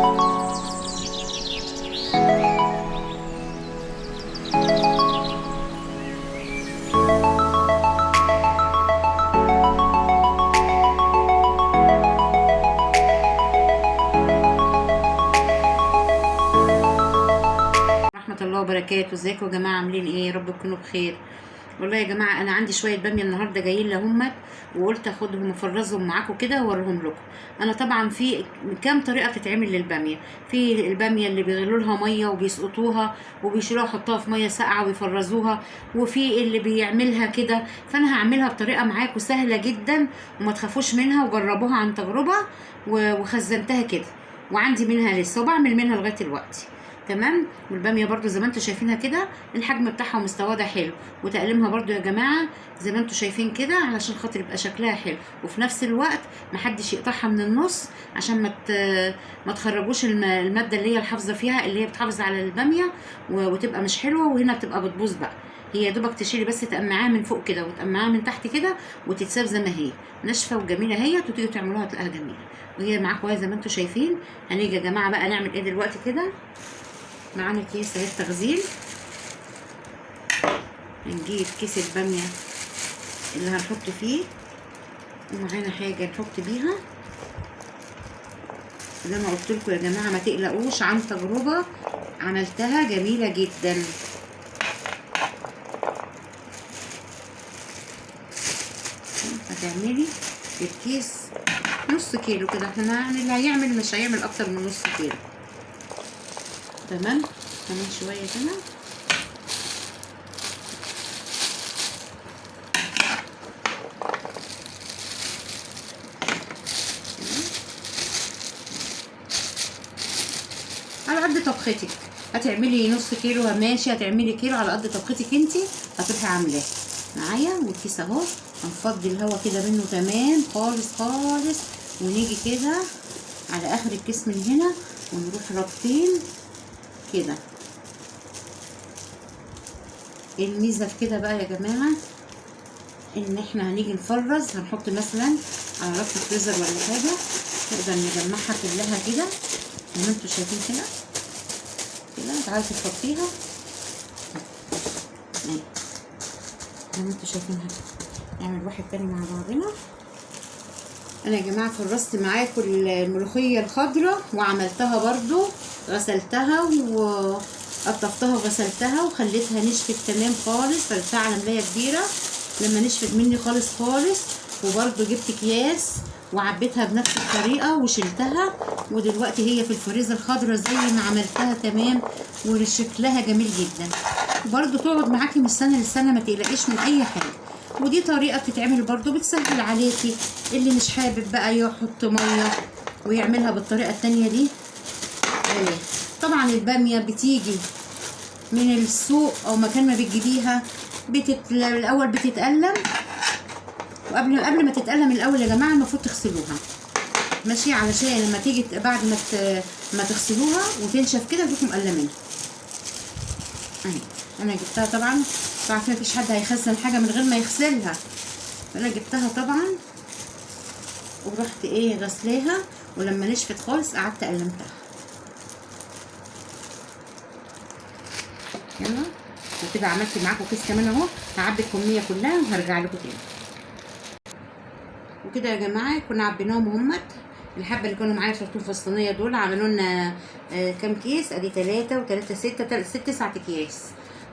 ورحمة الله وبركاته. ازيكم يا جماعة؟ عاملين ايه؟ يا رب تكونوا بخير. والله يا جماعة انا عندي شوية بامية النهاردة جايين لهم، وقلت اخدهم افرزهم معاكم كده واوريهم لكم. انا طبعا في كام طريقة بتتعمل للبامية. في البامية اللي بيغلوا لها مية وبيسقطوها وبيشيلوها يحطوها في مية ساقعة ويفرزوها، وفي اللي بيعملها كده. فانا هعملها بطريقة معاكم سهلة جدا وما تخافوش منها، وجربوها عن تجربة. وخزنتها كده وعندي منها لسه وبعمل منها لغاية دلوقتي. تمام. والباميه برضو زي ما انتم شايفينها كده، الحجم بتاعها ومستواه ده حلو، وتقليمها برضو يا جماعه زي ما انتم شايفين كده، علشان خاطر يبقى شكلها حلو، وفي نفس الوقت محدش يقطعها من النص عشان ما تخرجوش الماده اللي هي الحافظه فيها، اللي هي بتحافظ على الباميه وتبقى مش حلوه، وهنا بتبقى بتبوظ بقى. هي يا دوبك تشيلي بس تقمعاها من فوق كده وتقمعاها من تحت كده، وتتساب زي ما هي ناشفه وجميله، هي وتيجوا تعملوها تلاقيها جميله. وهي معاكم زي ما انتم شايفين. هنيجي يا جماعه بقى نعمل ايه دلوقتي كده. معانا كيس اهي التخزين. هنجيب كيس الباميه اللي هنحط فيه، ومعانا حاجه نحط بيها. زي ما قلت لكم يا جماعه ما تقلقوش، عن تجربه عملتها جميله جدا. هتعملي الكيس نص كيلو كده، احنا يعني اللي هيعمل مش هيعمل اكتر من نص كيلو. تمام. كمان شويه كده. على قد طبختك، هتعملي نص كيلو ماشي، هتعملي كيلو على قد طبختك انتي هتروحي عاملاه معايا. والكيس اهو هنفضي الهوا كده منه تمام خالص خالص، ونيجي كده على اخر الكيس من هنا ونروح رابطين كده. الميزه في كده بقى يا جماعه ان احنا هنيجي نفرز، هنحط مثلا على رف الفريزر ولا حاجه، نقدر نجمعها كلها كده زي ما انتوا شايفين كده. انت عايزه تحطيها اهي زي ما انتوا شايفينها كده. نعمل واحد تاني مع بعضنا. انا يا جماعه فرزت معاكم الملوخيه الخضراء وعملتها برضو، غسلتها وقطفتها وغسلتها وخليتها نشفت تمام خالص، فرزتها على ملايه كبيره لما نشفت مني خالص خالص. وبرضو جبت اكياس وعبيتها بنفس الطريقه وشلتها، ودلوقتي هي في الفريزر خضرا زي ما عملتها تمام، وشكلها جميل جدا. برضو تقعد معاكي من السنه للسنه ما تقلقيش من اي حاجه. ودي طريقه بتتعمل برضو بتسهل عليكي، اللي مش حابب بقى يحط ميه ويعملها بالطريقه التانيه دي. طبعا الباميه بتيجي من السوق او مكان ما بتجيبيها الاول بتتقلم، وقبل ما تتقلم الاول يا جماعه المفروض تغسلوها ماشي، علشان لما تيجي بعد ما تغسلوها وتنشف كده تكونوا مقلمينها اهي. انا جبتها طبعا، عارفه مفيش حد هيخزن حاجه من غير ما يغسلها، فانا جبتها طبعا ورحت ايه غسلاها، ولما نشفت خالص قعدت قلمتها. يلا وكده عملت معاكم كيس كمان اهو، هعبي الكميه كلها وهرجع لكم تاني. وكده يا جماعه كنا عبيناهم همت الحبه اللي كانوا معايا شرطون في الصينيه دول، عملوا لنا كام كيس؟ ادي 3 و3 6 9 اكياس،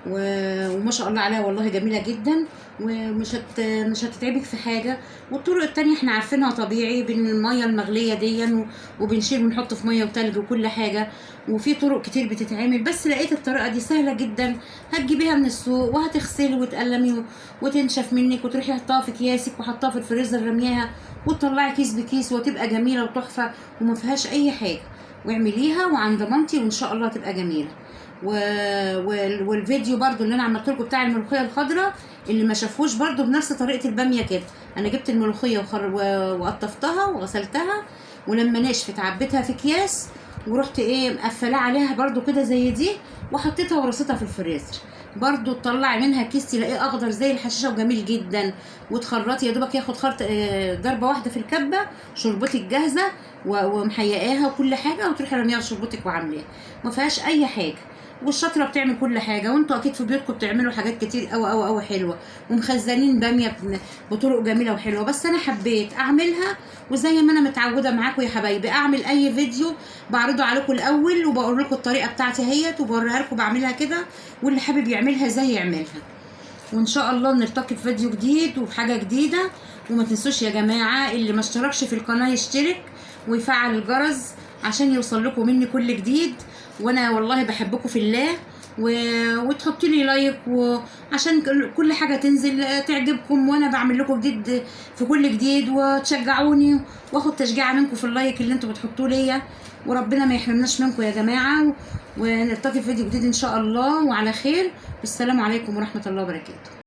وما شاء الله عليها والله جميله جدا، مش هتتعبك في حاجه. والطرق التانية احنا عارفينها طبيعي، بالميه المغليه دي وبنشيل ونحط في ميه وتلج وكل حاجه، وفي طرق كتير بتتعمل، بس لقيت الطريقه دي سهله جدا. هتجيبيها من السوق وهتغسلي وتقلمي وتنشف منك، وتروحي حطها في اكياسك وحطها في الفريزر رميها، وتطلعي كيس بكيس وتبقى جميله وتحفه وما فيهاش اي حاجه. واعمليها وعند ضمانتي وان شاء الله تبقى جميله. والفيديو برضو اللي انا عملت لكم بتاع الملوخيه الخضراء، اللي ما شافوش برضو بنفس طريقه الباميه كده. انا جبت الملوخيه وقطفتها وغسلتها، ولما نشفت عبيتها في اكياس، ورحت ايه مقفلاه عليها برضو كده زي دي، وحطيتها ورصيتها في الفريزر. برضو تطلعي منها كيس تلاقيه اخضر زي الحشيشه وجميل جدا، وتخرطي يا دوبك ياخد خرط ضربه واحده في الكبه، شربتك جاهزه ومحيقاها وكل حاجه، وتروحي رميها شربتك وعاملاها، ما فيهاش اي حاجه. والشطره بتعمل كل حاجه، وانتوا اكيد في بيوتكم بتعملوا حاجات كتير قوي قوي قوي حلوه، ومخزنين باميه بطرق جميله وحلوه. بس انا حبيت اعملها، وزي ما انا متعوده معاكم يا حبايبي اعمل اي فيديو بعرضه عليكم الاول، وبقول لكم الطريقه بتاعتي اهيت، وبوريها لكم بعملها كده، واللي حابب يعملها زي يعملها. وان شاء الله نلتقي في فيديو جديد وبحاجه جديده. وما تنسوش يا جماعه اللي ما اشتركش في القناه يشترك ويفعل الجرس عشان يوصل لكم مني كل جديد. وانا والله بحبكم في الله، وتحطوا لي لايك وعشان كل حاجه تنزل تعجبكم، وانا بعمل لكم جديد في كل جديد، وتشجعوني واخد تشجيع منكم في اللايك اللي انتوا بتحطوه ليا. وربنا ما يحرمناش منكم يا جماعه، ونلتقي في فيديو جديد ان شاء الله وعلى خير. والسلام عليكم ورحمه الله وبركاته.